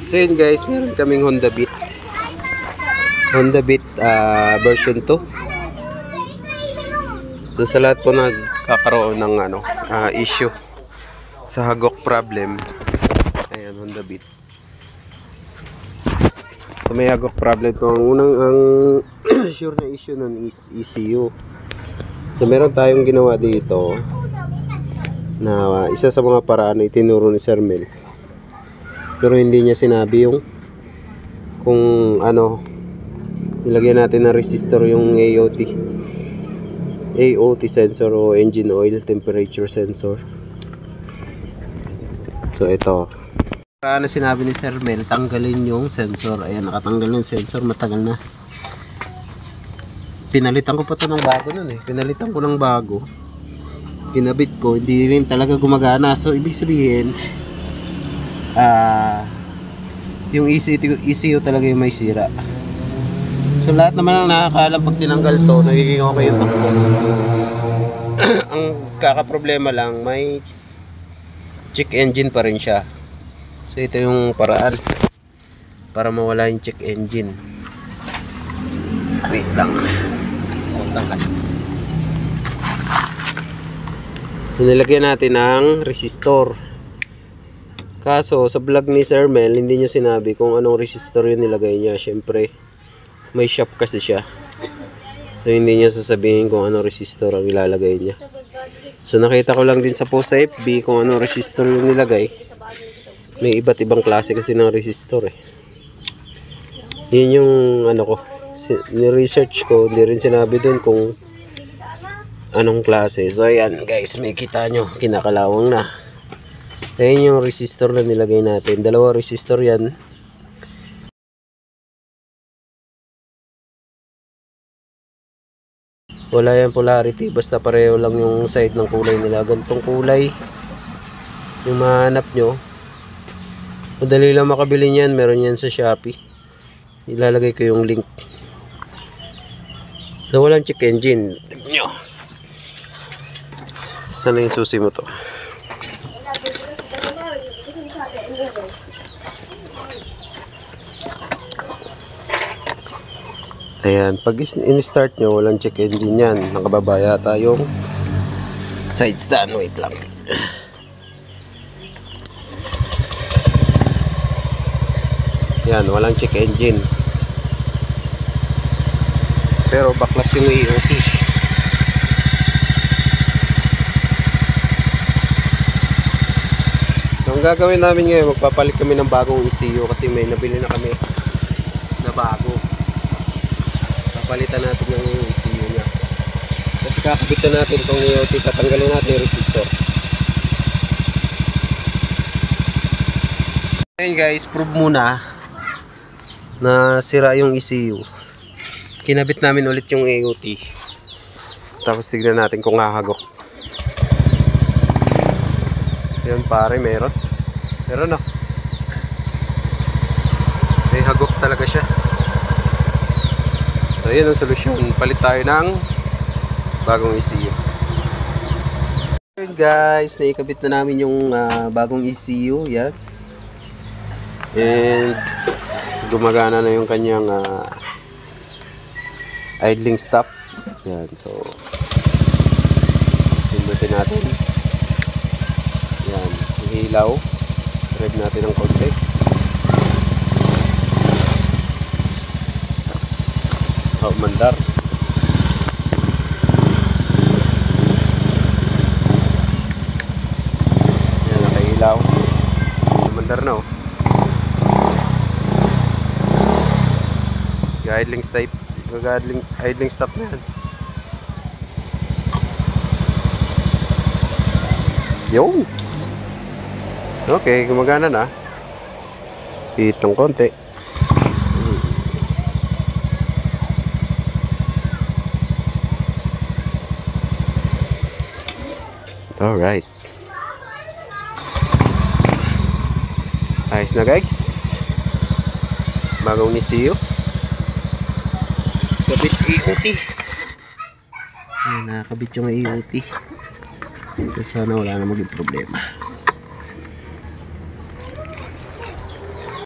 So yun guys, meron kaming Honda Beat version 2. So sa lahat po nagkakaroon ng issue sa hagok problem, ayan, Honda Beat. So may hagok problem po. Ang sure na issue nun is ECU. So meron tayong ginawa dito na isa sa mga paraan na itinuro ni Sir Mel, pero hindi niya sinabi yung kung nilagyan natin ng resistor yung AOT sensor o engine oil temperature sensor. So ito, para na sinabi ni Sir Mel, tanggalin yung sensor. Ayan, nakatanggal yung sensor, matagal na. Pinalitan ko pa to ng bago nun eh. Pinalitan ko ng bago, kinabit ko, hindi rin talaga gumagana. So ibig sabihin yung ECU talaga yung may sira. So lahat naman ang nakakaalam, pag tinanggal to, nagiging okay yung takbo. Ang kakaproblema lang, may check engine pa rin siya. So ito yung paraan para mawala yung check engine. Wait lang. So nilagyan natin ng resistor. Kaso sa vlog ni Sir Mel, hindi niya sinabi kung anong resistor yung nilagay niya. Syempre may shop kasi siya, so hindi niya sasabihin kung anong resistor ang ilalagay niya. So nakita ko lang din sa post sa FB kung anong resistor yung nilagay. May iba't ibang klase kasi ng resistor eh. Yun yung ni-research ko, hindi rin sinabi dun kung anong klase. So ayan guys, may kita nyo, kinakalawang na. Ayan yung resistor na nilagay natin. Dalawa resistor yan. Wala yan polarity, basta pareho lang yung side ng kulay nila. Ganitong kulay yung mahanap nyo. Madali lang makabili niyan, meron yan sa Shopee. Ilalagay ko yung link. So walang check engine. Tignan nyo. Saan yung susi mo to? Ayan, pag in-start nyo, walang check engine yan. Nakababaya tayong side stand. Wait lang. Yan, walang check engine. Pero baklas yung AOT. So, ang gagawin namin ngayon, magpapalit kami ng bagong ECU kasi may nabili na kami na bago. Palitan natin yung ECU nya. Kasi kakabit na natin itong AOT, tatanggalin natin yung resistor. Ayun guys, prove muna na sira yung ECU. Kinabit namin ulit yung AOT. Tapos tignan natin kung hahagok. Ayun pare, meron. Meron may hagok talaga siya. So yun ang solusyon, palit tayo ng bagong ECU. Guys, naikabit na namin yung bagong ECU, yan. And gumagana na yung kanyang idling stop. Yan, so pindutin natin. Yan, hilaw. Rev natin ng konti. Mandar. Yan, nakailaw. Mandar na idling stop. Idling stop na yan. Yun. Okay, gumagana na. Hit ng konti. Alright. Ayos na guys. Bagong ECU. Kabit AOT. Ayan, nakakabit yung AOT. Ito sana wala na maging problema.